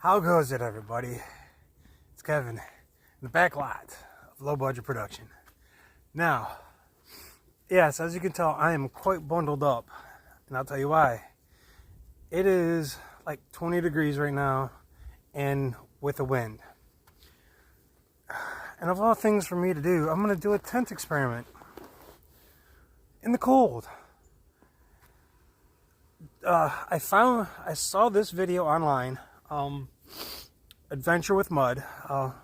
How goes it, everybody? It's Kevin in the back lot of Low Budget Production. Now, yes, as you can tell, I am quite bundled up, and I'll tell you why. It is like 20 degrees right now, and with a wind. And of all things for me to do, I'm going to do a tent experiment in the cold. I saw this video online, Adventure with Mud. I'll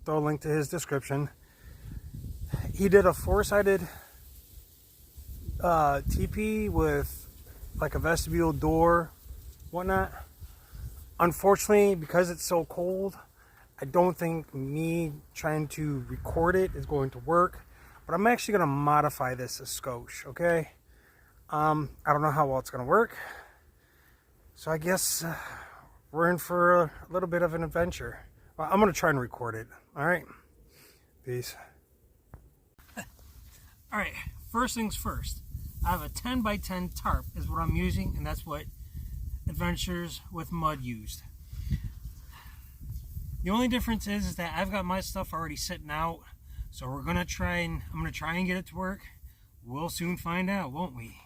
throw a link to his description. He did a four-sided teepee with like a vestibule door, whatnot. Unfortunately, because it's so cold, I don't think me trying to record it is going to work. But I'm actually going to modify this a skosh, okay? I don't know how well it's going to work. So I guess we're in for a little bit of an adventure. Well, I'm going to try and record it. All right? Peace. All right. First things first. I have a 10 by 10 tarp is what I'm using, and that's what Adventures with Mud used. The only difference is that I've got my stuff already sitting out, so I'm gonna try and get it to work. We'll soon find out, won't we?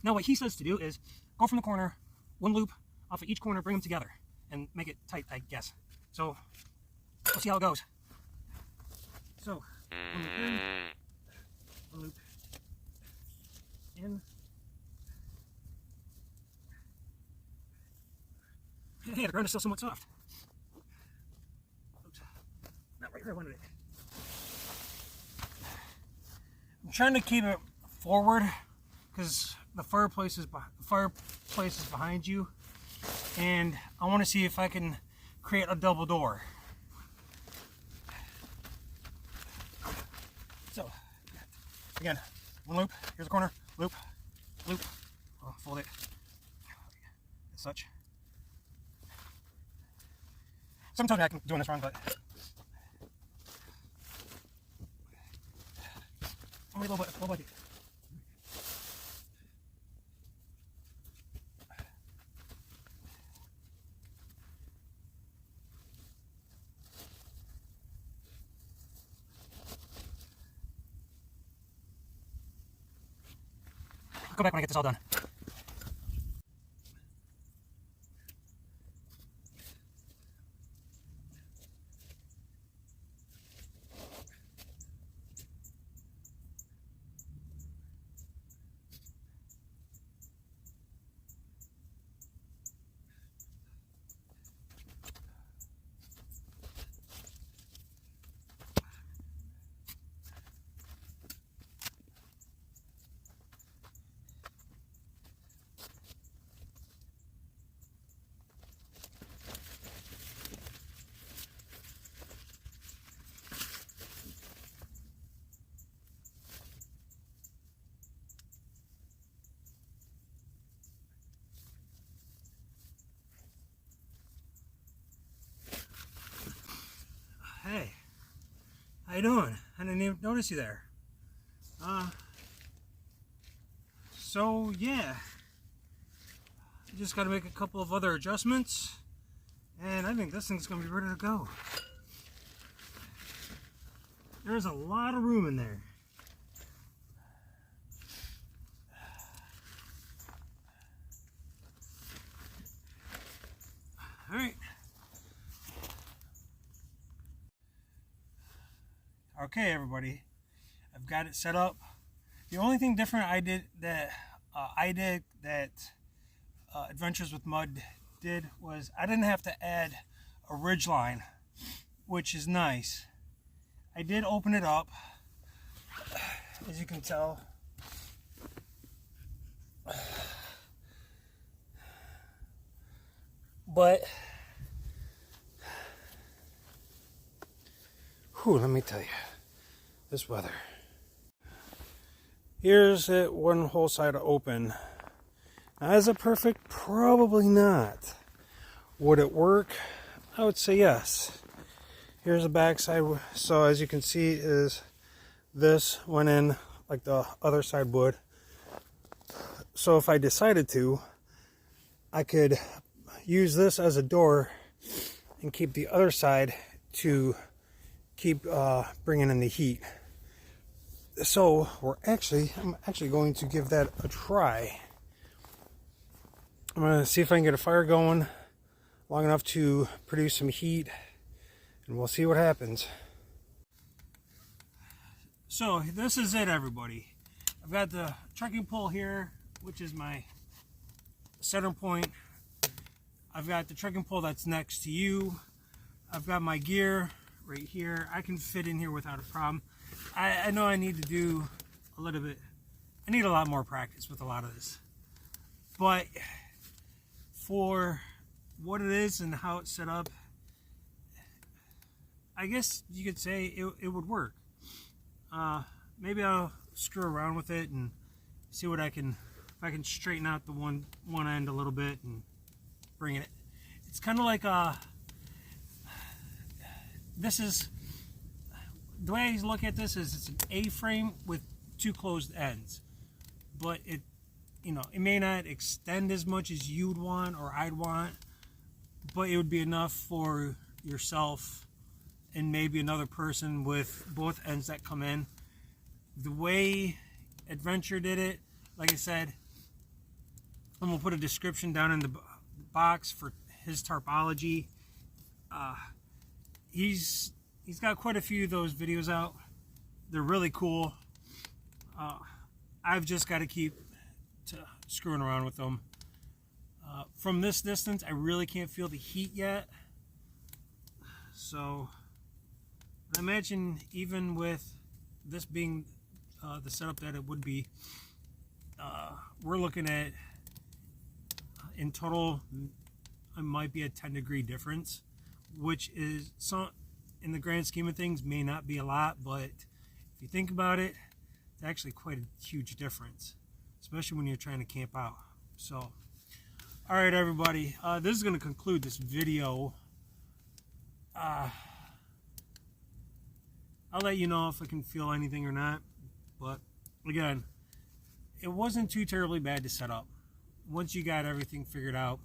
Now what he says to do is go from the corner, one loop off of each corner, bring them together, and make it tight, I guess. So, we'll see how it goes. So, one loop in, one loop in. Hey, the ground is still somewhat soft. Oops. Not right where I wanted it. I'm trying to keep it forward, because the fireplace is behind you, and I want to see if I can create a double door. So, again, one loop, here's the corner, loop, loop, I'll fold it as such. Sometimes I'm doing this wrong, but only a little bit. I'll go back when I get this all done. Hey, how you doing? I didn't even notice you there. So yeah, I just got to make a couple of other adjustments, and I think this thing's gonna be ready to go. There's a lot of room in there. All right. Okay, everybody, I've got it set up. The only thing different I did that Adventures with Mud did was I didn't have to add a ridge line, which is nice. I did open it up, as you can tell. But whew, let me tell you, this weather. Here's it, one whole side open. Now, is it perfect? Probably not. Would it work? I would say yes. Here's the back side. So as you can see, is this went in like the other side would. So if I decided to, I could use this as a door and keep the other side to keep bringing in the heat. So I'm actually going to give that a try. I'm going to see if I can get a fire going long enough to produce some heat, and we'll see what happens. So this is it, everybody. I've got the trekking pole here, which is my center point. I've got the trekking pole that's next to you. I've got my gear right here. I can fit in here without a problem. I know I need to do a little bit. I need a lot more practice with a lot of this. But for what it is and how it's set up, I guess you could say it would work. Maybe I'll screw around with it and see what if I can straighten out the one end a little bit and bring it. It's kind of like this is the way I look at this is it's an A-frame with two closed ends, but it may not extend as much as you'd want or I'd want, but it would be enough for yourself and maybe another person with both ends that come in. The way Adventure did it, like I said, I'm gonna put a description down in the box for his tarpology. He's got quite a few of those videos out. They're really cool. I've just got to keep screwing around with them. From this distance, I really can't feel the heat yet. So I imagine even with this being the setup that it would be, we're looking at in total it might be a 10-degree difference, which is in the grand scheme of things may not be a lot, but if you think about it, it's actually quite a huge difference, especially when you're trying to camp out. So all right, everybody, this is going to conclude this video. I'll let you know if I can feel anything or not, but again, it wasn't too terribly bad to set up. Once you got everything figured out,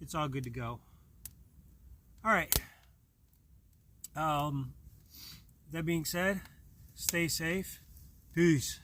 it's all good to go. All right. That being said, stay safe. Peace.